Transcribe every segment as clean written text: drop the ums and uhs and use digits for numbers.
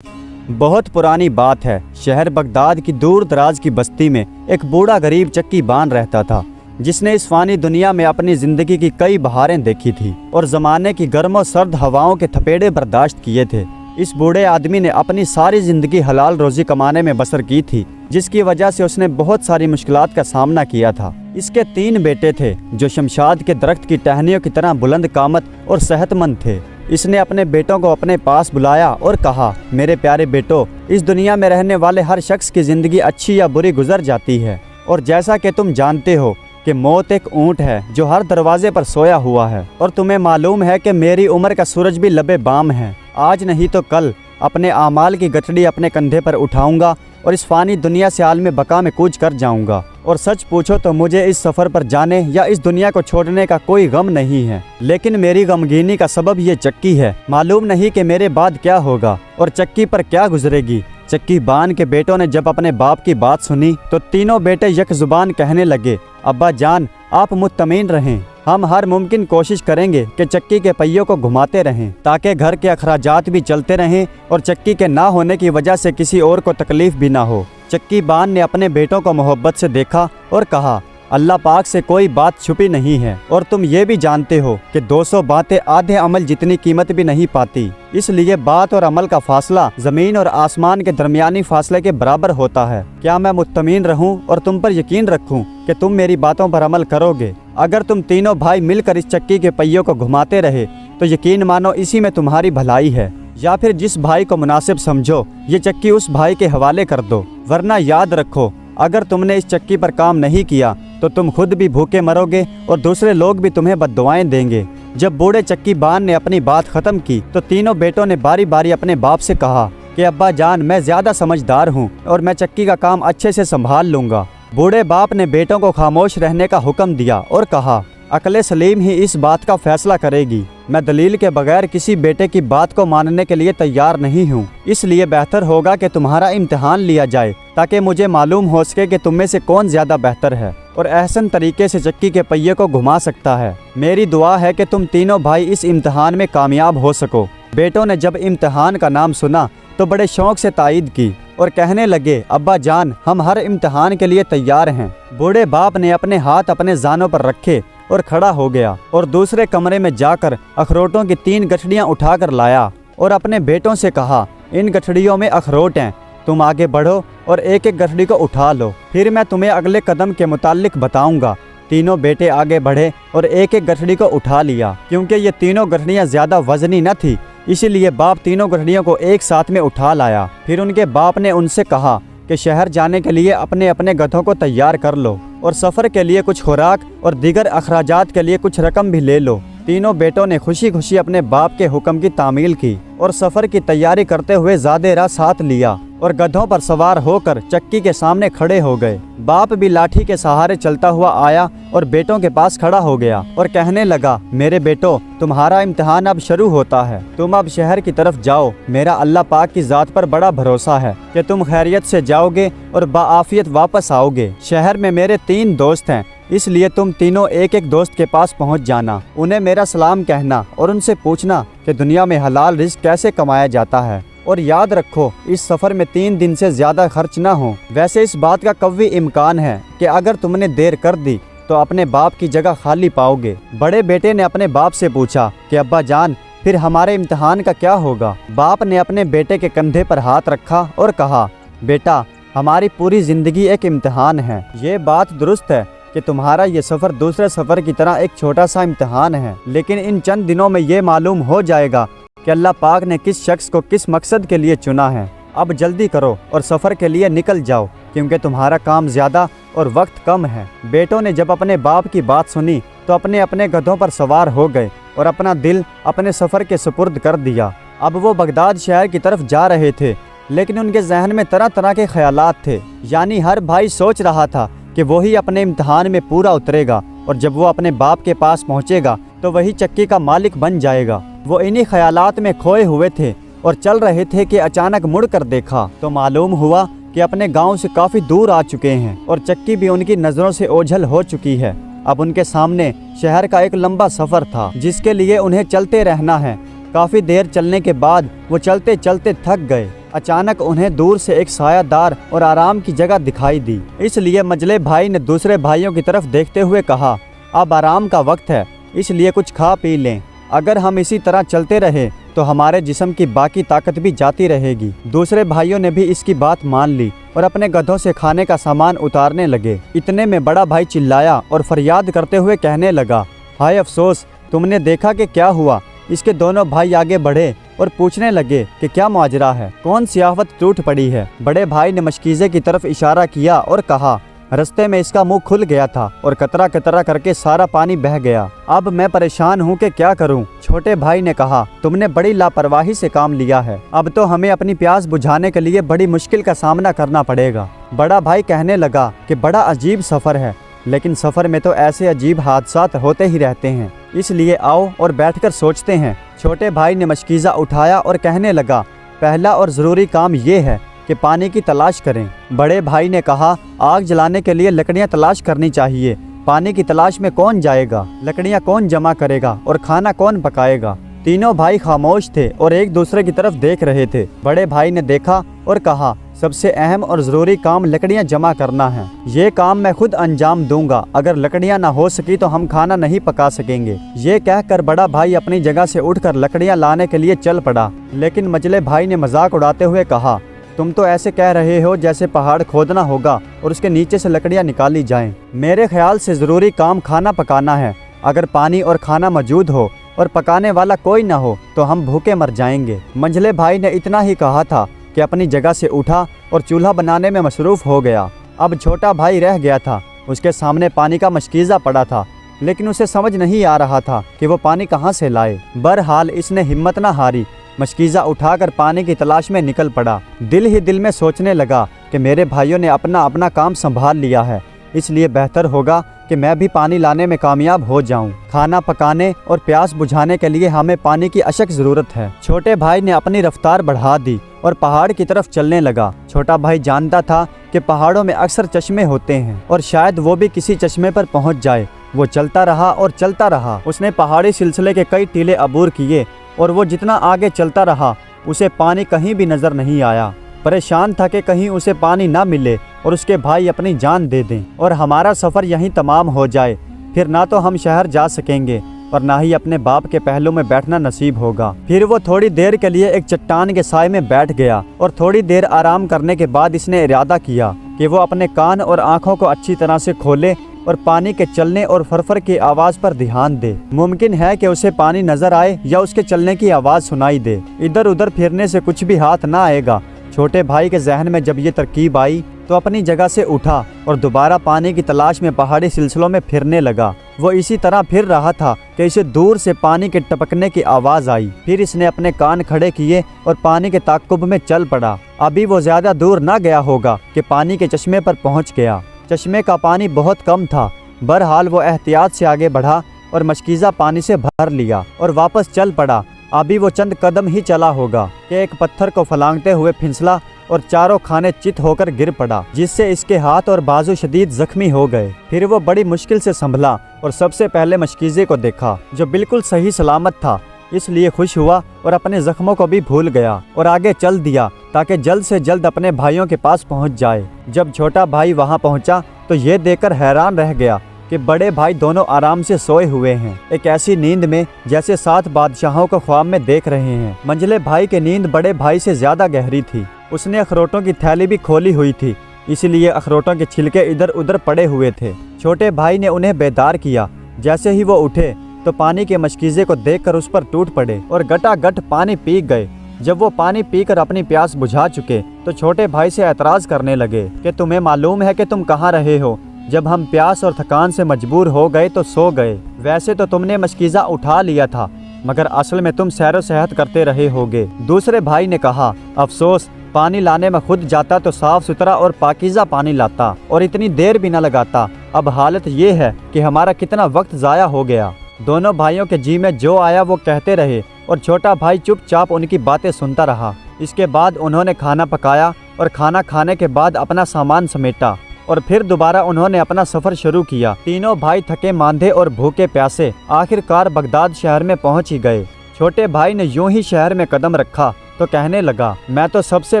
बहुत पुरानी बात है। शहर बगदाद की दूर दराज की बस्ती में एक बूढ़ा गरीब चक्की बान रहता था, जिसने इस फानी दुनिया में अपनी ज़िंदगी की कई बहारें देखी थी और ज़माने की गर्म और सर्द हवाओं के थपेड़े बर्दाश्त किए थे। इस बूढ़े आदमी ने अपनी सारी ज़िंदगी हलाल रोज़ी कमाने में बसर की थी, जिसकी वजह से उसने बहुत सारी मुश्किलात का सामना किया था। इसके 3 बेटे थे जो शमशाद के दरख्त की टहनियों की तरह बुलंद कामत और सेहतमंद थे। इसने अपने बेटों को अपने पास बुलाया और कहा, मेरे प्यारे बेटो, इस दुनिया में रहने वाले हर शख्स की ज़िंदगी अच्छी या बुरी गुजर जाती है, और जैसा कि तुम जानते हो कि मौत एक ऊँट है जो हर दरवाजे पर सोया हुआ है, और तुम्हें मालूम है कि मेरी उम्र का सूरज भी लबे बाम है। आज नहीं तो कल अपने आमाल की गठड़ी अपने कंधे पर उठाऊंगा और इस फानी दुनिया से आलम बका में कूच कर जाऊंगा। और सच पूछो तो मुझे इस सफ़र पर जाने या इस दुनिया को छोड़ने का कोई गम नहीं है, लेकिन मेरी गमगीनी का सबब ये चक्की है। मालूम नहीं कि मेरे बाद क्या होगा और चक्की पर क्या गुजरेगी। चक्की बान के बेटों ने जब अपने बाप की बात सुनी तो तीनों बेटे यक जुबान कहने लगे, अब्बा जान, आप मुत्तमीन रहें, हम हर मुमकिन कोशिश करेंगे कि चक्की के पहियों को घुमाते रहें ताकि घर के अखराजात भी चलते रहें और चक्की के ना होने की वजह से किसी और को तकलीफ भी ना हो। चक्की बान ने अपने बेटों को मोहब्बत से देखा और कहा, अल्लाह पाक से कोई बात छुपी नहीं है, और तुम ये भी जानते हो कि 200 बातें आधे अमल जितनी कीमत भी नहीं पाती। इसलिए बात और अमल का फासला ज़मीन और आसमान के दरमियानी फासले के बराबर होता है। क्या मैं मुत्तमीन रहूं और तुम पर यकीन रखूं कि तुम मेरी बातों पर अमल करोगे? अगर तुम तीनों भाई मिलकर इस चक्की के पहियों को घुमाते रहे तो यकीन मानो इसी में तुम्हारी भलाई है, या फिर जिस भाई को मुनासिब समझो ये चक्की उस भाई के हवाले कर दो। वरना याद रखो, अगर तुमने इस चक्की पर काम नहीं किया तो तुम खुद भी भूखे मरोगे और दूसरे लोग भी तुम्हें बद्दुआएं देंगे। जब बूढ़े चक्की बान ने अपनी बात ख़त्म की तो तीनों बेटों ने बारी बारी अपने बाप से कहा कि अब्बा जान, मैं ज़्यादा समझदार हूँ और मैं चक्की का काम अच्छे से संभाल लूँगा। बूढ़े बाप ने बेटों को खामोश रहने का हुक्म दिया और कहा, अक्ल सलीम ही इस बात का फैसला करेगी। मैं दलील के बगैर किसी बेटे की बात को मानने के लिए तैयार नहीं हूँ, इसलिए बेहतर होगा कि तुम्हारा इम्तिहान लिया जाए ताकि मुझे मालूम हो सके कि तुम में से कौन ज़्यादा बेहतर है और अहसन तरीके से चक्की के पहिए को घुमा सकता है। मेरी दुआ है कि तुम तीनों भाई इस इम्तिहान में कामयाब हो सको। बेटों ने जब इम्तिहान का नाम सुना तो बड़े शौक से तायद की और कहने लगे, अब्बा जान, हम हर इम्तिहान के लिए तैयार हैं। बूढ़े बाप ने अपने हाथ अपने जानों पर रखे और खड़ा हो गया और दूसरे कमरे में जाकर अखरोटों की 3 गठड़ियाँ उठाकर लाया और अपने बेटों से कहा, इन गठड़ियों में अखरोट हैं, तुम आगे बढ़ो और एक एक गठड़ी को उठा लो, फिर मैं तुम्हें अगले कदम के मुतालिक बताऊंगा। तीनों बेटे आगे बढ़े और एक एक गठड़ी को उठा लिया। क्योंकि ये तीनों गठड़ियाँ ज़्यादा वजनी न थी, इसीलिए बाप तीनों गठड़ियों को एक साथ में उठा लाया। फिर उनके बाप ने उनसे कहा कि शहर जाने के लिए अपने अपने गधों को तैयार कर लो और सफ़र के लिए कुछ खुराक और दीगर अखराजात के लिए कुछ रकम भी ले लो। तीनों बेटों ने खुशी खुशी अपने बाप के हुक्म की तामील की और सफ़र की तैयारी करते हुए ज़्यादा राह साथ लिया और गधों पर सवार होकर चक्की के सामने खड़े हो गए। बाप भी लाठी के सहारे चलता हुआ आया और बेटों के पास खड़ा हो गया और कहने लगा, मेरे बेटो, तुम्हारा इम्तिहान अब शुरू होता है, तुम अब शहर की तरफ जाओ। मेरा अल्लाह पाक की ज़ात पर बड़ा भरोसा है कि तुम खैरियत से जाओगे और बाआफियत वापस आओगे। शहर में मेरे 3 दोस्त हैं, इसलिए तुम तीनों एक एक दोस्त के पास पहुंच जाना, उन्हें मेरा सलाम कहना और उनसे पूछना कि दुनिया में हलाल रिज़्क कैसे कमाया जाता है। और याद रखो, इस सफ़र में 3 दिन से ज़्यादा खर्च ना हो। वैसे इस बात का कवी इम्कान है कि अगर तुमने देर कर दी तो अपने बाप की जगह खाली पाओगे। बड़े बेटे ने अपने बाप से पूछा कि अब्बा जान, फिर हमारे इम्तिहान का क्या होगा? बाप ने अपने बेटे के कंधे पर हाथ रखा और कहा, बेटा, हमारी पूरी ज़िंदगी एक इम्तिहान है। ये बात दुरुस्त है कि तुम्हारा ये सफ़र दूसरे सफ़र की तरह एक छोटा सा इम्तिहान है, लेकिन इन चंद दिनों में ये मालूम हो जाएगा कि अल्लाह पाक ने किस शख्स को किस मकसद के लिए चुना है। अब जल्दी करो और सफ़र के लिए निकल जाओ, क्योंकि तुम्हारा काम ज़्यादा और वक्त कम है। बेटों ने जब अपने बाप की बात सुनी तो अपने अपने गधों पर सवार हो गए और अपना दिल अपने सफ़र के सुपुर्द कर दिया। अब वो बगदाद शहर की तरफ जा रहे थे, लेकिन उनके जहन में तरह तरह के ख्यालात थे। यानी हर भाई सोच रहा था कि वही अपने इम्तिहान में पूरा उतरेगा और जब वो अपने बाप के पास पहुँचेगा तो वही चक्की का मालिक बन जाएगा। वो इन्हीं ख्यालात में खोए हुए थे और चल रहे थे कि अचानक मुड़कर देखा तो मालूम हुआ कि अपने गांव से काफ़ी दूर आ चुके हैं और चक्की भी उनकी नज़रों से ओझल हो चुकी है। अब उनके सामने शहर का एक लंबा सफ़र था जिसके लिए उन्हें चलते रहना है। काफ़ी देर चलने के बाद वो चलते चलते थक गए अचानक उन्हें दूर से एक सायादार और आराम की जगह दिखाई दी। इसलिए मंझले भाई ने दूसरे भाइयों की तरफ देखते हुए कहा, अब आराम का वक्त है, इसलिए कुछ खा पी लें। अगर हम इसी तरह चलते रहे तो हमारे जिस्म की बाकी ताकत भी जाती रहेगी। दूसरे भाइयों ने भी इसकी बात मान ली और अपने गधों से खाने का सामान उतारने लगे। इतने में बड़ा भाई चिल्लाया और फरियाद करते हुए कहने लगा, हाय अफसोस, तुमने देखा कि क्या हुआ। इसके दोनों भाई आगे बढ़े और पूछने लगे कि क्या माजरा है, कौन सी आफत टूट पड़ी है। बड़े भाई ने मशकीज़े की तरफ इशारा किया और कहा, रस्ते में इसका मुंह खुल गया था और कतरा कतरा करके सारा पानी बह गया। अब मैं परेशान हूँ कि क्या करूँ। छोटे भाई ने कहा, तुमने बड़ी लापरवाही से काम लिया है, अब तो हमें अपनी प्यास बुझाने के लिए बड़ी मुश्किल का सामना करना पड़ेगा। बड़ा भाई कहने लगा कि बड़ा अजीब सफ़र है, लेकिन सफ़र में तो ऐसे अजीब हादसात होते ही रहते हैं, इसलिए आओ और बैठकर सोचते हैं। छोटे भाई ने मशकीज़ा उठाया और कहने लगा, पहला और ज़रूरी काम ये है कि पानी की तलाश करें। बड़े भाई ने कहा, आग जलाने के लिए लकड़ियां तलाश करनी चाहिए। पानी की तलाश में कौन जाएगा, लकड़ियां कौन जमा करेगा और खाना कौन पकाएगा। तीनों भाई खामोश थे और एक दूसरे की तरफ देख रहे थे। बड़े भाई ने देखा और कहा, सबसे अहम और ज़रूरी काम लकड़ियां जमा करना है। ये काम मैं खुद अंजाम दूंगा। अगर लकड़ियां ना हो सकी तो हम खाना नहीं पका सकेंगे। ये कहकर बड़ा भाई अपनी जगह से उठकर लकड़ियां लाने के लिए चल पड़ा। लेकिन मझले भाई ने मजाक उड़ाते हुए कहा, तुम तो ऐसे कह रहे हो जैसे पहाड़ खोदना होगा और उसके नीचे से लकड़ियां निकाली जाएं। मेरे ख्याल से ज़रूरी काम खाना पकाना है। अगर पानी और खाना मौजूद हो और पकाने वाला कोई ना हो तो हम भूखे मर जाएंगे। मंझले भाई ने इतना ही कहा था कि अपनी जगह से उठा और चूल्हा बनाने में मसरूफ़ हो गया। अब छोटा भाई रह गया था। उसके सामने पानी का मशकीज़ा पड़ा था, लेकिन उसे समझ नहीं आ रहा था कि वो पानी कहाँ से लाए। बहरहाल इसने हिम्मत न हारी, मशकीज़ा उठाकर पानी की तलाश में निकल पड़ा। दिल ही दिल में सोचने लगा कि मेरे भाइयों ने अपना अपना काम संभाल लिया है, इसलिए बेहतर होगा कि मैं भी पानी लाने में कामयाब हो जाऊं। खाना पकाने और प्यास बुझाने के लिए हमें पानी की अशक ज़रूरत है। छोटे भाई ने अपनी रफ्तार बढ़ा दी और पहाड़ की तरफ चलने लगा। छोटा भाई जानता था कि पहाड़ों में अक्सर चश्मे होते हैं और शायद वो भी किसी चश्मे पर पहुंच जाए। वो चलता रहा और चलता रहा। उसने पहाड़ी सिलसिले के कई टीले अबूर किए और वो जितना आगे चलता रहा उसे पानी कहीं भी नजर नहीं आया। परेशान था कि कहीं उसे पानी ना मिले और उसके भाई अपनी जान दे दें और हमारा सफ़र यहीं तमाम हो जाए। फिर ना तो हम शहर जा सकेंगे और ना ही अपने बाप के पहलू में बैठना नसीब होगा। फिर वो थोड़ी देर के लिए एक चट्टान के साए में बैठ गया और थोड़ी देर आराम करने के बाद इसने इरादा किया कि वो अपने कान और आँखों को अच्छी तरह से खोले और पानी के चलने और फरफर की आवाज़ पर ध्यान दे। मुमकिन है कि उसे पानी नजर आए या उसके चलने की आवाज़ सुनाई दे। इधर उधर फिरने से कुछ भी हाथ ना आएगा। छोटे भाई के जहन में जब ये तरकीब आई तो अपनी जगह से उठा और दोबारा पानी की तलाश में पहाड़ी सिलसिलों में फिरने लगा। वो इसी तरह फिर रहा था कि इसे दूर से पानी के टपकने की आवाज़ आई। फिर इसने अपने कान खड़े किए और पानी के ताक़ुब में चल पड़ा। अभी वो ज़्यादा दूर ना गया होगा कि पानी के चश्मे पर पहुँच गया। चश्मे का पानी बहुत कम था। बहरहाल वो एहतियात से आगे बढ़ा और मशकीज़ा पानी से भर लिया और वापस चल पड़ा। अभी वो चंद कदम ही चला होगा कि एक पत्थर को फलांगते हुए फिसला और चारों खाने चित होकर गिर पड़ा, जिससे इसके हाथ और बाजू शदीद जख्मी हो गए। फिर वो बड़ी मुश्किल से संभला और सबसे पहले मशकीज़े को देखा जो बिल्कुल सही सलामत था। इसलिए खुश हुआ और अपने जख्मों को भी भूल गया और आगे चल दिया ताकि जल्द से जल्द अपने भाइयों के पास पहुंच जाए। जब छोटा भाई वहां पहुंचा तो ये देखकर हैरान रह गया कि बड़े भाई दोनों आराम से सोए हुए हैं, एक ऐसी नींद में जैसे 7 बादशाहों को ख्वाब में देख रहे हैं। मंझले भाई की नींद बड़े भाई से ज्यादा गहरी थी। उसने अखरोटों की थैली भी खोली हुई थी, इसलिए अखरोटों के छिलके इधर उधर पड़े हुए थे। छोटे भाई ने उन्हें बेदार किया। जैसे ही वो उठे तो पानी के मशकीज़े को देखकर उस पर टूट पड़े और गटागट पानी पी गए। जब वो पानी पीकर अपनी प्यास बुझा चुके तो छोटे भाई से एतराज़ करने लगे कि तुम्हें मालूम है कि तुम कहाँ रहे हो। जब हम प्यास और थकान से मजबूर हो गए तो सो गए। वैसे तो तुमने मशकीज़ा उठा लिया था, मगर असल में तुम सैरो सेहत करते रहे होगे। दूसरे भाई ने कहा, अफसोस, पानी लाने में खुद जाता तो साफ सुथरा और पाकीज़ा पानी लाता और इतनी देर भी न लगाता। अब हालत ये है कि हमारा कितना वक्त ज़ाया हो गया। दोनों भाइयों के जी में जो आया वो कहते रहे और छोटा भाई चुपचाप उनकी बातें सुनता रहा। इसके बाद उन्होंने खाना पकाया और खाना खाने के बाद अपना सामान समेटा और फिर दोबारा उन्होंने अपना सफ़र शुरू किया। तीनों भाई थके मांदे और भूखे प्यासे आखिरकार बगदाद शहर में पहुंच ही गए। छोटे भाई ने यूं ही शहर में कदम रखा تو کہنے لگا میں تو سب سے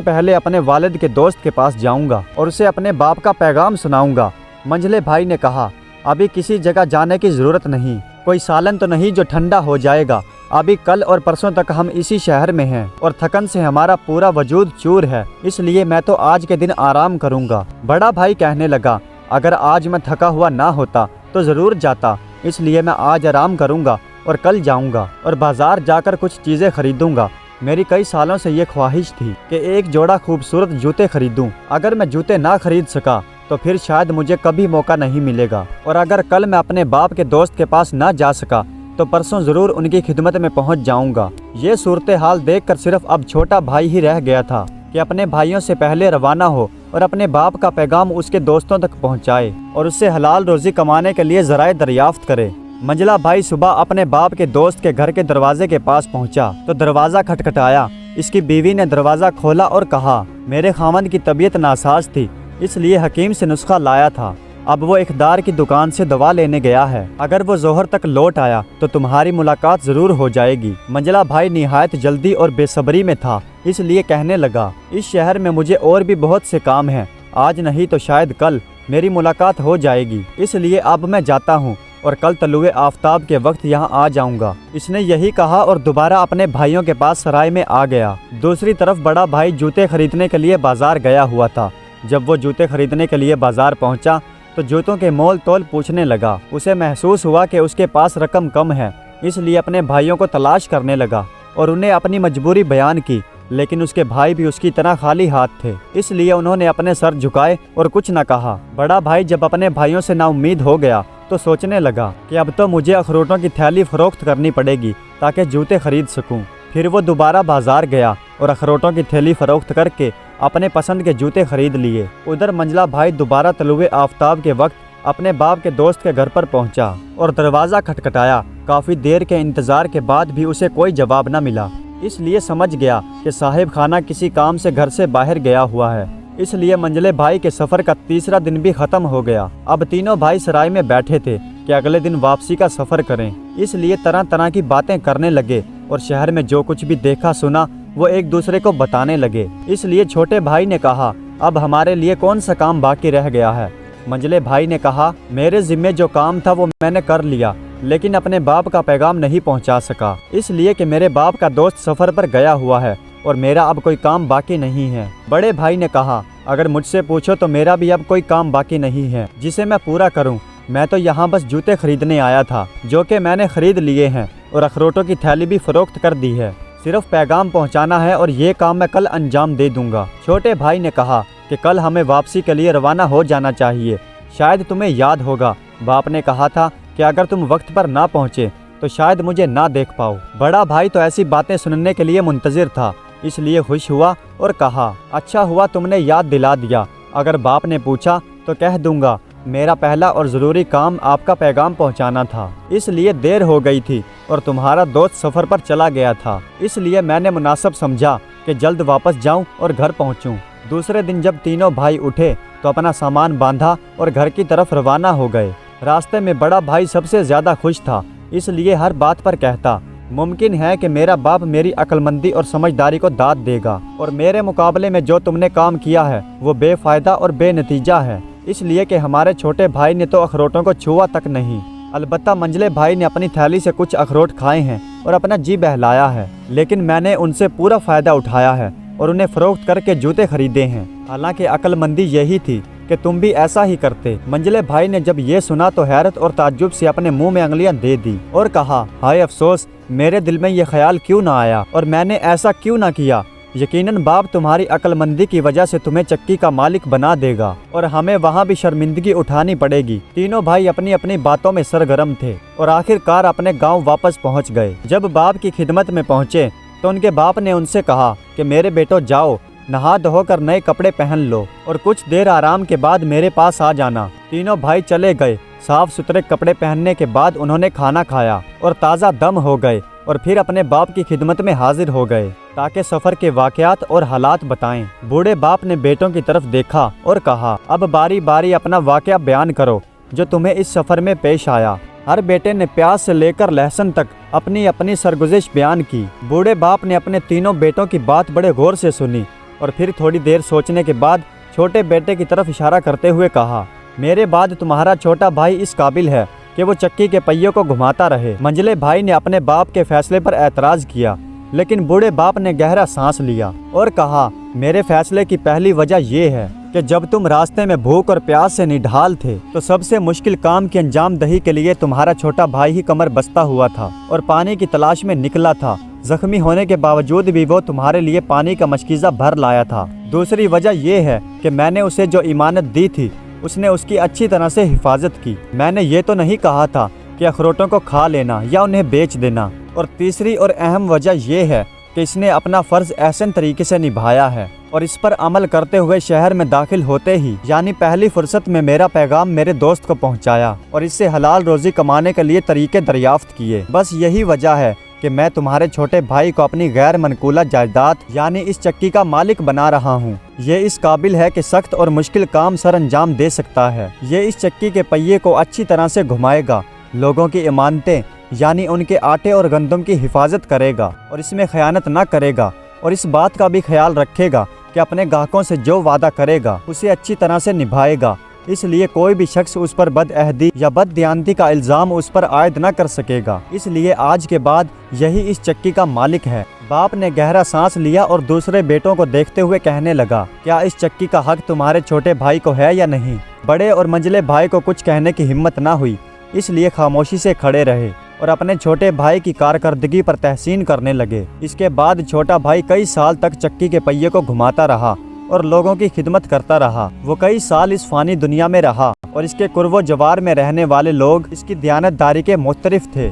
پہلے اپنے والد کے دوست کے پاس جاؤں گا اور اسے اپنے باپ کا پیغام سناؤں گا۔ منجلے بھائی نے کہا ابھی کسی جگہ جانے کی ضرورت نہیں، کوئی سالن تو نہیں جو ٹھنڈا ہو جائے گا، ابھی کل اور پرسوں تک ہم اسی شہر میں ہیں اور تھکن سے ہمارا پورا وجود چور ہے، اس لیے میں تو آج کے دن آرام کروں گا۔ بڑا بھائی کہنے لگا اگر آج میں تھکا ہوا نہ ہوتا تو ضرور جاتا، اس لیے میں آج آرام کروں گا اور کل جاؤں گا اور بازار جا کر کچھ چیزیں خریدوں گا۔ میری کئی سالوں سے یہ خواہش تھی کہ ایک جوڑا خوبصورت جوتے خریدوں، اگر میں جوتے نہ خرید سکا تو پھر شاید مجھے کبھی موقع نہیں ملے گا، اور اگر کل میں اپنے باپ کے دوست کے پاس نہ جا سکا تو پرسوں ضرور ان کی خدمت میں پہنچ جاؤں گا۔ یہ صورتحال دیکھ کر صرف اب چھوٹا بھائی ہی رہ گیا تھا کہ اپنے بھائیوں سے پہلے روانہ ہو اور اپنے باپ کا پیغام اس کے دوستوں تک پہنچائے اور اس سے حلال روزی کمانے کے لیے ذرائع دریافت کرے۔ منجلا بھائی صبح اپنے باپ کے دوست کے گھر کے دروازے کے پاس پہنچا تو دروازہ کھٹکھٹایا۔ اس کی بیوی نے دروازہ کھولا اور کہا میرے خاوند کی طبیعت ناساز تھی، اس لیے حکیم سے نسخہ لایا تھا، اب وہ اقدار کی دکان سے دوا لینے گیا ہے، اگر وہ ظہر تک لوٹ آیا تو تمہاری ملاقات ضرور ہو جائے گی۔ منجلا بھائی نہایت جلدی اور بے صبری میں تھا، اس لیے کہنے لگا اس شہر میں مجھے اور بھی بہت سے کام ہیں، آج نہیں تو شاید کل میری ملاقات ہو جائے گی، اس لیے اب میں جاتا ہوں اور کل طلوع آفتاب کے وقت یہاں آ جاؤں گا۔ اس نے یہی کہا اور دوبارہ اپنے بھائیوں کے پاس سرائے میں آ گیا۔ دوسری طرف بڑا بھائی جوتے خریدنے کے لیے بازار گیا ہوا تھا۔ جب وہ جوتے خریدنے کے لیے بازار پہنچا تو جوتوں کے مول تول پوچھنے لگا۔ اسے محسوس ہوا کہ اس کے پاس رقم کم ہے، اس لیے اپنے بھائیوں کو تلاش کرنے لگا اور انہیں اپنی مجبوری بیان کی، لیکن اس کے بھائی بھی اس کی طرح خالی ہاتھ تھے، اس لیے انہوں نے اپنے سر جھکائے اور کچھ نہ کہا۔ بڑا بھائی جب اپنے بھائیوں سے نا امید ہو گیا تو سوچنے لگا کہ اب تو مجھے اخروٹوں کی تھیلی فروخت کرنی پڑے گی تاکہ جوتے خرید سکوں۔ پھر وہ دوبارہ بازار گیا اور اخروٹوں کی تھیلی فروخت کر کے اپنے پسند کے جوتے خرید لیے۔ ادھر منجلا بھائی دوبارہ طلوع آفتاب کے وقت اپنے باپ کے دوست کے گھر پر پہنچا اور دروازہ کھٹکھٹایا۔ کافی دیر کے انتظار کے بعد بھی اسے کوئی جواب نہ ملا، اس لیے سمجھ گیا کہ صاحب خانہ کسی کام سے گھر سے باہر گیا ہوا ہے، اس لیے منجلے بھائی کے سفر کا تیسرا دن بھی ختم ہو گیا۔ اب تینوں بھائی سرائے میں بیٹھے تھے کہ اگلے دن واپسی کا سفر کریں، اس لیے طرح طرح کی باتیں کرنے لگے اور شہر میں جو کچھ بھی دیکھا سنا وہ ایک دوسرے کو بتانے لگے۔ اس لیے چھوٹے بھائی نے کہا اب ہمارے لیے کون سا کام باقی رہ گیا ہے؟ منجلے بھائی نے کہا میرے ذمے جو کام تھا وہ میں نے کر لیا، لیکن اپنے باپ کا پیغام نہیں پہنچا سکا، اس لیے کہ میرے باپ کا دوست سفر پر گیا ہوا ہے اور میرا اب کوئی کام باقی نہیں ہے۔ بڑے بھائی نے کہا اگر مجھ سے پوچھو تو میرا بھی اب کوئی کام باقی نہیں ہے جسے میں پورا کروں، میں تو یہاں بس جوتے خریدنے آیا تھا جو کہ میں نے خرید لیے ہیں اور اخروٹوں کی تھیلی بھی فروخت کر دی ہے، صرف پیغام پہنچانا ہے اور یہ کام میں کل انجام دے دوں گا۔ چھوٹے بھائی نے کہا کہ کل ہمیں واپسی کے لیے روانہ ہو جانا چاہیے، شاید تمہیں یاد ہوگا باپ نے کہا تھا کہ اگر تم وقت پر نہ پہنچے تو شاید مجھے نہ دیکھ پاؤ۔ بڑا بھائی تو ایسی باتیں سننے کے لیے منتظر تھا، اس لیے خوش ہوا اور کہا اچھا ہوا تم نے یاد دلا دیا، اگر باپ نے پوچھا تو کہہ دوں گا میرا پہلا اور ضروری کام آپ کا پیغام پہنچانا تھا، اس لیے دیر ہو گئی تھی اور تمہارا دوست سفر پر چلا گیا تھا، اس لیے میں نے مناسب سمجھا کہ جلد واپس جاؤں اور گھر پہنچوں۔ دوسرے دن جب تینوں بھائی اٹھے تو اپنا سامان باندھا اور گھر کی طرف روانہ ہو گئے۔ راستے میں بڑا بھائی سب سے زیادہ خوش تھا، اس لیے ہر بات پر کہتا ممکن ہے کہ میرا باپ میری عقل مندی اور سمجھداری کو داد دے گا اور میرے مقابلے میں جو تم نے کام کیا ہے وہ بے فائدہ اور بے نتیجہ ہے، اس لیے کہ ہمارے چھوٹے بھائی نے تو اخروٹوں کو چھوا تک نہیں، البتہ منجلے بھائی نے اپنی تھیلی سے کچھ اخروٹ کھائے ہیں اور اپنا جی بہلایا ہے، لیکن میں نے ان سے پورا فائدہ اٹھایا ہے اور انہیں فروخت کر کے جوتے خریدے ہیں، حالانکہ عقل مندی یہی تھی کہ تم بھی ایسا ہی کرتے۔ منجلے بھائی نے جب یہ سنا تو حیرت اور تعجب سے اپنے منہ میں انگلیاں دے دی اور کہا ہائے افسوس، میرے دل میں یہ خیال کیوں نہ آیا اور میں نے ایسا کیوں نہ کیا، یقیناً باپ تمہاری عقل مندی کی وجہ سے تمہیں چکی کا مالک بنا دے گا اور ہمیں وہاں بھی شرمندگی اٹھانی پڑے گی۔ تینوں بھائی اپنی اپنی باتوں میں سرگرم تھے اور آخر کار اپنے گاؤں واپس پہنچ گئے۔ جب باپ کی خدمت میں پہنچے تو ان کے باپ نے ان سے کہا کہ میرے بیٹو جاؤ، نہا دھو کر نئے کپڑے پہن لو اور کچھ دیر آرام کے بعد میرے پاس آ جانا۔ تینوں بھائی چلے گئے۔ صاف ستھرے کپڑے پہننے کے بعد انہوں نے کھانا کھایا اور تازہ دم ہو گئے اور پھر اپنے باپ کی خدمت میں حاضر ہو گئے تاکہ سفر کے واقعات اور حالات بتائیں۔ بوڑھے باپ نے بیٹوں کی طرف دیکھا اور کہا اب باری باری اپنا واقعہ بیان کرو جو تمہیں اس سفر میں پیش آیا۔ हर बेटे ने प्याज से लेकर लहसुन तक अपनी अपनी सरगुज़िश बयान की। बूढ़े बाप ने अपने तीनों बेटों की बात बड़े गौर से सुनी और फिर थोड़ी देर सोचने के बाद छोटे बेटे की तरफ इशारा करते हुए कहा, मेरे बाद तुम्हारा छोटा भाई इस काबिल है कि वो चक्की के पहियों को घुमाता रहे। मंझले भाई ने अपने बाप के फैसले पर एतराज़ किया, लेकिन बूढ़े बाप ने गहरा सांस लिया और कहा, मेरे फैसले की पहली वजह ये है कि जब तुम रास्ते में भूख और प्यास से निढाल थे तो सबसे मुश्किल काम की अंजाम दही के लिए तुम्हारा छोटा भाई ही कमर बस्ता हुआ था और पानी की तलाश में निकला था। जख्मी होने के बावजूद भी वो तुम्हारे लिए पानी का मशकीज़ा भर लाया था। दूसरी वजह यह है कि मैंने उसे जो इमानत दी थी उसने उसकी अच्छी तरह से हिफाजत की। मैंने ये तो नहीं कहा था कि अखरोटों को खा लेना या उन्हें बेच देना। और तीसरी और अहम वजह यह है कि इसने अपना फ़र्ज़ एहसन तरीके से निभाया है और इस पर अमल करते हुए शहर में दाखिल होते ही यानी पहली फुर्सत में मेरा पैगाम मेरे दोस्त को पहुंचाया और इससे हलाल रोज़ी कमाने के लिए तरीके दरियाफ्त किए। बस यही वजह है कि मैं तुम्हारे छोटे भाई को अपनी गैर मनकूला जायदाद यानी इस चक्की का मालिक बना रहा हूँ। ये इस काबिल है कि सख्त और मुश्किल काम सर अंजाम दे सकता है। ये इस चक्की के पहिए को अच्छी तरह से घुमाएगा, लोगों की इमानतें यानी उनके आटे और गंदम की हिफाजत करेगा और इसमें खयानत न करेगा और इस बात का भी ख्याल रखेगा कि अपने ग्राहकों से जो वादा करेगा उसे अच्छी तरह से निभाएगा। इसलिए कोई भी शख्स उस पर बदअहदी या बददियानती का इल्ज़ाम उस पर आयद न कर सकेगा। इसलिए आज के बाद यही इस चक्की का मालिक है। बाप ने गहरा सांस लिया और दूसरे बेटों को देखते हुए कहने लगा, क्या इस चक्की का हक तुम्हारे छोटे भाई को है या नहीं? बड़े और मंझले भाई को कुछ कहने की हिम्मत ना हुई, इसलिए खामोशी से खड़े रहे और अपने छोटे भाई की कारकर्दगी पर तहसीन करने लगे। इसके बाद छोटा भाई कई साल तक चक्की के पहिए को घुमाता रहा और लोगों की खिदमत करता रहा। वो कई साल इस फानी दुनिया में रहा और इसके कुर्बो जवार में रहने वाले लोग इसकी दियानतदारी के मुख्तलिफ थे।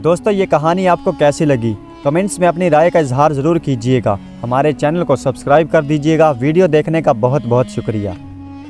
दोस्तों, ये कहानी आपको कैसी लगी? कमेंट्स में अपनी राय का इजहार ज़रूर कीजिएगा। हमारे चैनल को सब्सक्राइब कर दीजिएगा। वीडियो देखने का बहुत बहुत शुक्रिया।